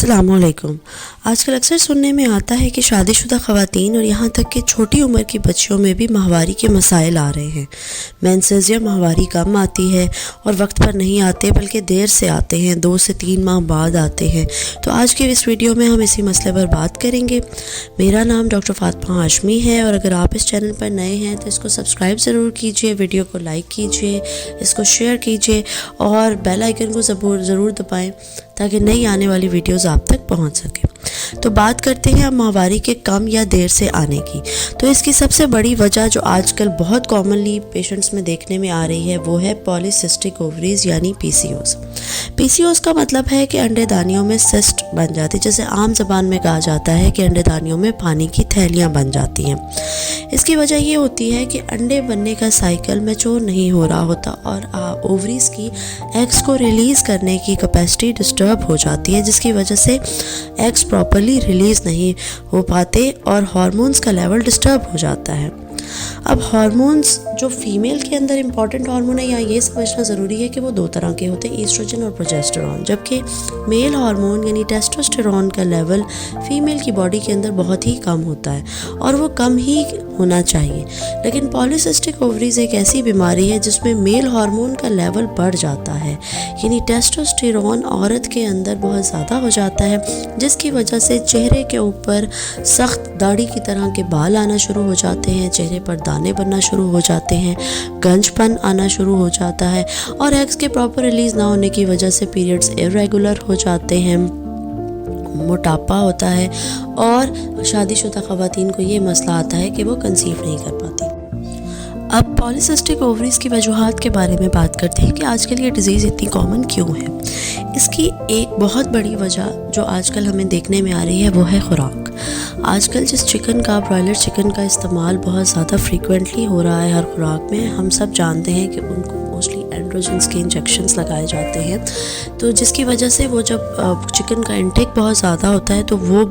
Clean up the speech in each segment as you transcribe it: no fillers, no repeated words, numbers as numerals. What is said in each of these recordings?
अस्सलामुअलैकुम। आजकल अक्सर सुनने में आता है कि शादीशुदा ख़वातीन और यहाँ तक कि छोटी उम्र की बच्चियों में भी माहवारी के मसाइल आ रहे हैं। मेंसेस या माहवारी कम आती है और वक्त पर नहीं आते बल्कि देर से आते हैं, 2 से 3 माह बाद आते हैं। तो आज के इस वीडियो में हम इसी मसले पर बात करेंगे। मेरा नाम डॉक्टर फ़ातिमा हाशमी है और अगर आप इस चैनल पर नए हैं तो इसको सब्सक्राइब ज़रूर कीजिए, वीडियो को लाइक कीजिए, इसको शेयर कीजिए और बेल आइकन को ज़रूर दबाएं ताकि नई आने वाली वीडियोस आप तक पहुंच सके। तो बात करते हैं अब माहवारी के कम या देर से आने की। तो इसकी सबसे बड़ी वजह जो आजकल बहुत कॉमनली पेशेंट्स में देखने में आ रही है वो है पॉलीसिस्टिक ओवरीज यानी पीसीओस। पीसीओस का मतलब है कि अंडेदानियों में सिस्ट बन जाती है, जैसे आम जबान में कहा जाता है कि अंडेदानियों में पानी की थैलियाँ बन जाती हैं। इसकी वजह ये होती है कि अंडे बनने का साइकिल मैच्योर नहीं हो रहा होता और ओवरीज की एग्स को रिलीज़ करने की कैपेसिटी डिस्टर्ब हो जाती है, जिसकी वजह से एग्स प्रॉपर्ली रिलीज़ नहीं हो पाते और हार्मोन्स का लेवल डिस्टर्ब हो जाता है। अब हार्मोन्स जो फीमेल के अंदर इंपॉर्टेंट हार्मोन है, यहाँ ये समझना ज़रूरी है कि वो 2 तरह के होते हैं, ईस्ट्रोजन और प्रोजेस्टेरॉन। जबकि मेल हार्मोन यानी टेस्टोस्टेरॉन का लेवल फीमेल की बॉडी के अंदर बहुत ही कम होता है और वो कम ही होना चाहिए। लेकिन पॉलीसिस्टिक ओवरीज एक ऐसी बीमारी है जिसमें मेल हार्मोन का लेवल बढ़ जाता है, यानी टेस्टोस्टेरॉन औरत के अंदर बहुत ज़्यादा हो जाता है, जिसकी वजह से चेहरे के ऊपर सख्त दाढ़ी की तरह के बाल आना शुरू हो जाते हैं, चेहरे पर दाने बनना शुरू हो जाते हैं, गंजपन आना शुरू हो जाता है और एग्स के प्रॉपर रिलीज़ ना होने की वजह से पीरियड्स इरेगुलर हो जाते हैं, मोटापा होता है और शादीशुदा ख़वातीन को ये मसला आता है कि वो कंसीव नहीं कर पाती। अब पॉलीसिस्टिक ओवरीज की वजूहात के बारे में बात करते हैं कि आजकल ये डिज़ीज़ इतनी कॉमन क्यों है। इसकी एक बहुत बड़ी वजह जो आजकल हमें देखने में आ रही है वो है खुराक। आजकल जिस चिकन का, ब्रॉयलर चिकन का इस्तेमाल बहुत ज़्यादा फ्रीक्वेंटली हो रहा है हर खुराक में, हम सब जानते हैं कि उनको मोस्टली एंड्रोजन्स के इंजेक्शंस लगाए जाते हैं, तो जिसकी वजह से वो जब चिकन का इंटेक बहुत ज़्यादा होता है तो वो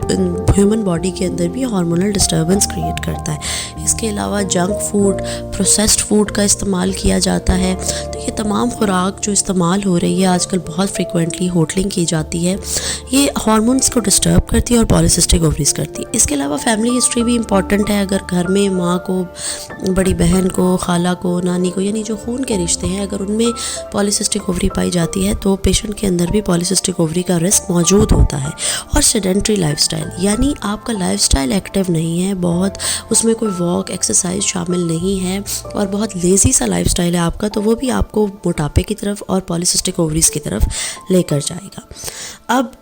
ह्यूमन बॉडी के अंदर भी हार्मोनल डिस्टर्बेंस क्रिएट करता है। इसके अलावा जंक फूड, प्रोसेस्ड फूड का इस्तेमाल किया जाता है। तो ये तमाम खुराक जो इस्तेमाल हो रही है आजकल बहुत फ्रीक्वेंटली होटलिंग की जाती है, ये हार्मोन्स को डिस्टर्ब करती है और पॉलीसिस्टिक ओवरीज करती है। इसके अलावा फैमिली हिस्ट्री भी इम्पॉर्टेंट है। अगर घर में माँ को, बड़ी बहन को, खाला को, नानी को, यानी जो खून के रिश्ते हैं, अगर उनमें पॉलीसिस्टिक ओवरी पाई जाती है तो पेशेंट के अंदर भी पॉलीसिस्टिक ओवरी का रिस्क मौजूद होता है। और सेडेंट्री लाइफस्टाइल, यानी आपका लाइफस्टाइल एक्टिव नहीं है, बहुत उसमें कोई वॉक, एक्सरसाइज शामिल नहीं है और बहुत लेज़ी सा लाइफस्टाइल है आपका, तो वो भी आपको मोटापे की तरफ और पॉलीसिस्टिक ओवरीज की तरफ लेकर जाएगा। अब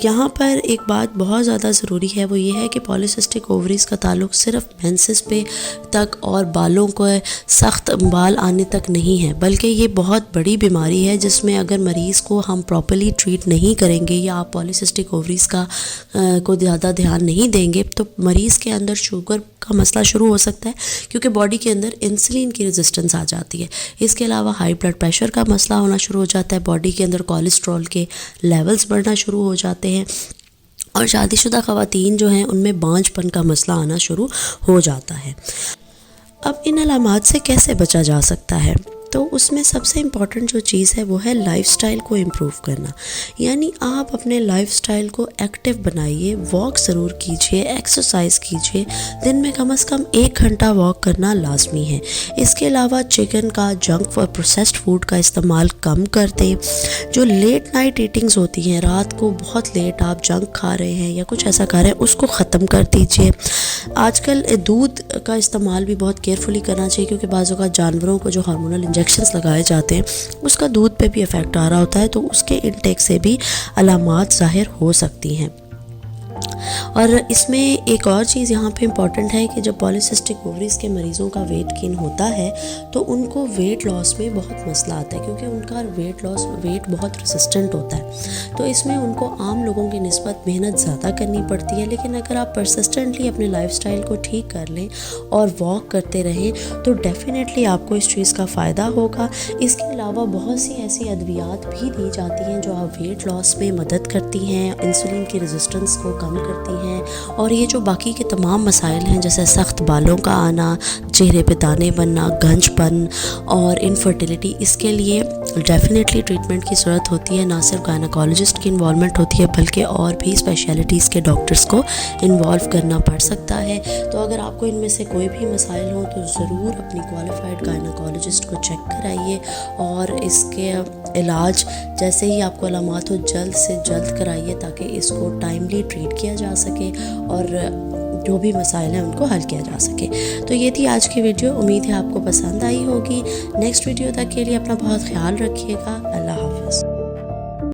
यहाँ पर एक बात बहुत ज़्यादा ज़रूरी है, वो ये है कि पॉलीसिस्टिक ओवरीज़ का ताल्लुक सिर्फ मेंसेस पे तक और बालों को सख्त बाल आने तक नहीं है, बल्कि ये बहुत बड़ी बीमारी है जिसमें अगर मरीज़ को हम प्रॉपर्ली ट्रीट नहीं करेंगे या आप पॉलीसिस्टिक ओवरीज़ को ज़्यादा ध्यान नहीं देंगे तो मरीज़ के अंदर शुगर का मसला शुरू हो सकता है, क्योंकि बॉडी के अंदर इंसुलिन की रेजिस्टेंस आ जाती है। इसके अलावा हाई ब्लड प्रेशर का मसला होना शुरू हो जाता है, बॉडी के अंदर कोलेस्ट्रॉल के लेवल्स बढ़ना शुरू हो जाते हैं और शादीशुदा ख़वातीन जो हैं उनमें बांझपन का मसला आना शुरू हो जाता है। अब इन अलामात से कैसे बचा जा सकता है? तो उसमें सबसे इम्पॉर्टेंट जो चीज़ है वो है लाइफस्टाइल को इम्प्रूव करना, यानी आप अपने लाइफस्टाइल को एक्टिव बनाइए, वॉक ज़रूर कीजिए, एक्सरसाइज कीजिए, दिन में कम से कम 1 घंटा वॉक करना लाजमी है। इसके अलावा चिकन का, जंक और प्रोसेस्ड फूड का इस्तेमाल कम कर दें। जो लेट नाइट ईटिंग्स होती हैं, रात को बहुत लेट आप जंक खा रहे हैं या कुछ ऐसा खा रहे हैं, उसको ख़त्म कर दीजिए। आजकल दूध का इस्तेमाल भी बहुत केयरफुली करना चाहिए, क्योंकि बाज़ औक़ात जानवरों को जो हार्मोनल इंजेक्शंस लगाए जाते हैं उसका दूध पे भी इफ़ेक्ट आ रहा होता है, तो उसके इंटेक से भी अलामात ज़ाहिर हो सकती हैं। और इसमें एक और चीज़ यहाँ पे इम्पॉर्टेंट है कि जब पॉलीसिस्टिक ओवरीज़ के मरीज़ों का वेट गेन होता है तो उनको वेट लॉस में बहुत मसला आता है, क्योंकि उनका वेट बहुत रेसिस्टेंट होता है। तो इसमें उनको आम लोगों की निस्बत मेहनत ज़्यादा करनी पड़ती है। लेकिन अगर आप परसिस्टेंटली अपने लाइफस्टाइल को ठीक कर लें और वॉक करते रहें तो डेफिनेटली आपको इस चीज़ का फ़ायदा होगा। इसके अलावा बहुत सी ऐसी अद्वियात भी दी जाती हैं जो आप वेट लॉस में मदद करती हैं, इंसुलिन की रेजिस्टेंस को कम करती हैं। और ये जो बाकी के तमाम मसाइल हैं जैसे सख्त बालों का आना, चेहरे पे दाने बनना, गंजपन और इनफर्टिलिटी, इसके लिए डेफिनेटली ट्रीटमेंट की ज़रूरत होती है। ना सिर्फ गायनेकोलॉजिस्ट की इन्वॉल्वमेंट होती है बल्कि और भी स्पेशलिटीज़ के डॉक्टर्स को इन्वॉल्व करना पड़ सकता है। तो अगर आपको इनमें से कोई भी मसाइल हो तो ज़रूर अपनी क्वालिफाइड गायनेकोलॉजिस्ट को चेक कराइए और इसके इलाज जैसे ही आपको अलामात हो जल्द से जल्द कराइए ताकि इसको टाइमली ट्रीट किया जा सके और जो भी मसाइल हैं उनको हल किया जा सके। तो ये थी आज की वीडियो, उम्मीद है आपको पसंद आई होगी। नेक्स्ट वीडियो तक के लिए अपना बहुत ख्याल रखिएगा।